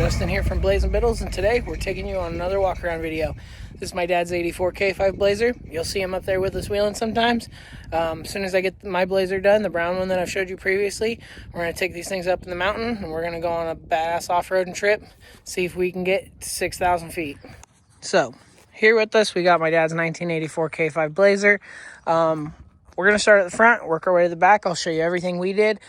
Dustin here from Blazing Biddles, and today we're taking you on another walk around video. This is my dad's 84 K5 Blazer. You'll see him up there with us wheeling sometimes. As soon as I get my Blazer done, the brown one that I've showed you previously, we're going to take these things up in the mountain and we're going to go on a badass off-roading trip, see if we can get to 6,000 feet. So, here with us, we got my dad's 1984 K5 Blazer. We're going to start at the front, work our way to the back. I'll show you everything we did.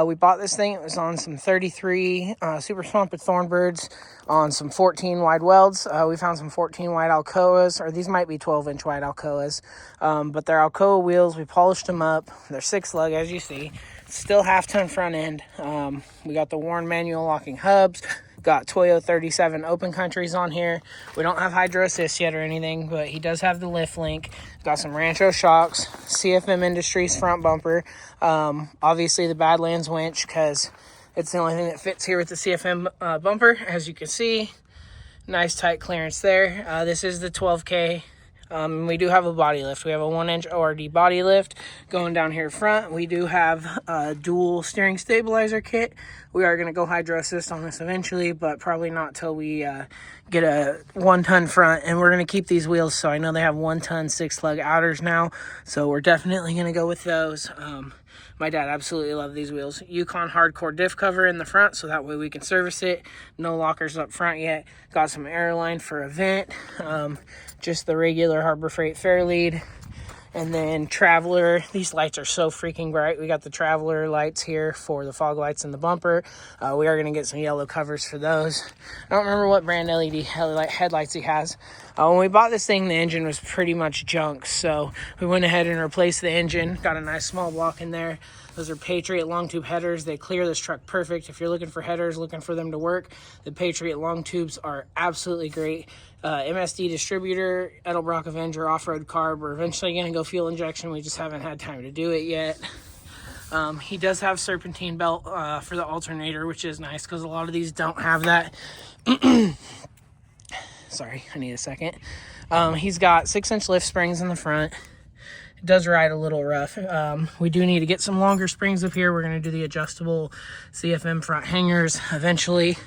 We bought this thing. It was on some 33 Super Swamp with Thornbirds on some 14 wide welds. We found some 14 wide Alcoas, or these might be 12-inch wide Alcoas, but they're Alcoa wheels. We polished them up. They're 6-lug, as you see. Still half-ton front end. We got the Warren manual locking hubs. Got Toyo 37 open countries on here. We don't have hydro assist yet or anything, but he does have the lift link. Got some Rancho shocks, CFM Industries front bumper. Obviously the Badlands winch, because it's the only thing that fits here with the CFM bumper. As you can see, nice tight clearance there. This is the 12K. We do have a body lift. We have a 1-inch ORD body lift going down here front. We do have a dual steering stabilizer kit. We are going to go hydro assist on this eventually, but probably not till we get a 1-ton front. And we're going to keep these wheels, so I know they have 1-ton 6-lug outers now, so we're definitely going to go with those. My dad absolutely loved these wheels. Yukon hardcore diff cover in the front, so that way we can service it. No lockers up front yet. Got some airline for a vent. Just the regular Harbor Freight Fairlead. And then Traveler. These lights are so freaking bright. We got the Traveler lights here for the fog lights in the bumper. We are going to get some yellow covers for those. I don't remember what brand LED headlights he has. When we bought this thing, the engine was pretty much junk, so we went ahead and replaced the engine. Got a nice small block in there. Those are Patriot long tube headers. They clear this truck perfect. If you're looking for headers, looking for them to work, the Patriot long tubes are absolutely great. MSD distributor, Edelbrock Avenger off-road carb. We're eventually going to go fuel injection. We just haven't had time to do it yet. He does have serpentine belt for the alternator, which is nice because a lot of these don't have that. Sorry, I need a second. He's got 6-inch lift springs in the front. It does ride a little rough. We do need to get some longer springs up here. We're going to do the adjustable CFM front hangers eventually.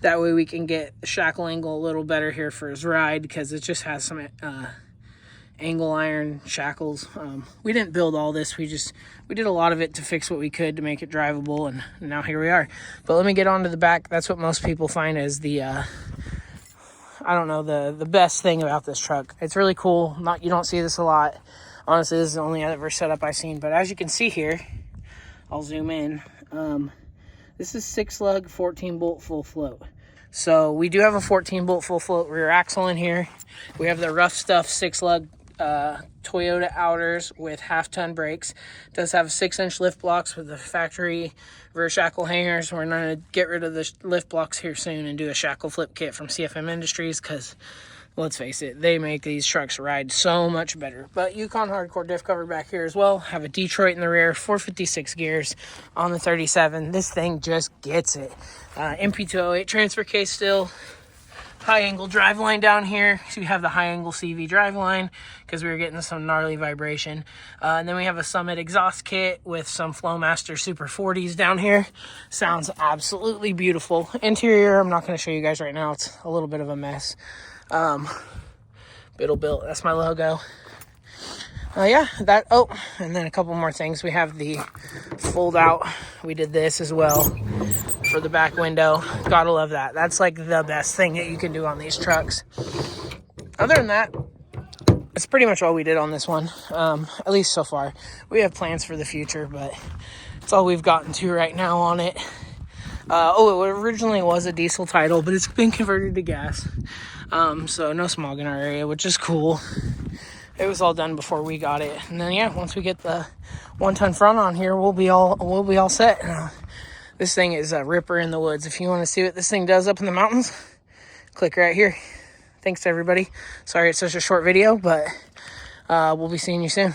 That way we can get the shackle angle a little better here for his ride, because it just has some angle iron shackles. We didn't build all this. We did a lot of it to fix what we could to make it drivable, and now here we are. But let me get on to the back. That's what most people find as the the best thing about this truck. It's really cool. You don't see this a lot. Honestly, this is the only other setup I've seen. But as you can see here, I'll zoom in. This is 6-lug, 14-bolt full float. So we do have a 14-bolt full float rear axle in here. We have the rough stuff 6-lug Toyota outers with half-ton brakes. It does have 6-inch lift blocks with the factory rear shackle hangers. We're going to get rid of the lift blocks here soon and do a shackle flip kit from CFM Industries, because let's face it, they make these trucks ride so much better. But Yukon hardcore diff cover back here as well. Have a Detroit in the rear, 456 gears on the 37. This thing just gets it. MP208 transfer case still. High angle drive line down here. So we have the high angle CV drive line because we were getting some gnarly vibration. And then we have a Summit exhaust kit with some Flowmaster Super 40s down here. Sounds absolutely beautiful. Interior, I'm not going to show you guys right now. It's a little bit of a mess. Biddle built, that's my logo. And then a couple more things. We have the fold out. We did this as well for the back window. Gotta love that. That's like the best thing that you can do on these trucks. Other than that, that's pretty much all we did on this one, at least so far. We have plans for the future, but it's all we've gotten to right now on it. It originally was a diesel title, but it's been converted to gas. So no smog in our area, which is cool. It was all done before we got it. And then once we get the 1-ton front on here, we'll be all set. This thing is a ripper in the woods. If you want to see what this thing does up in the mountains, click right here. Thanks everybody. Sorry it's such a short video, but we'll be seeing you soon.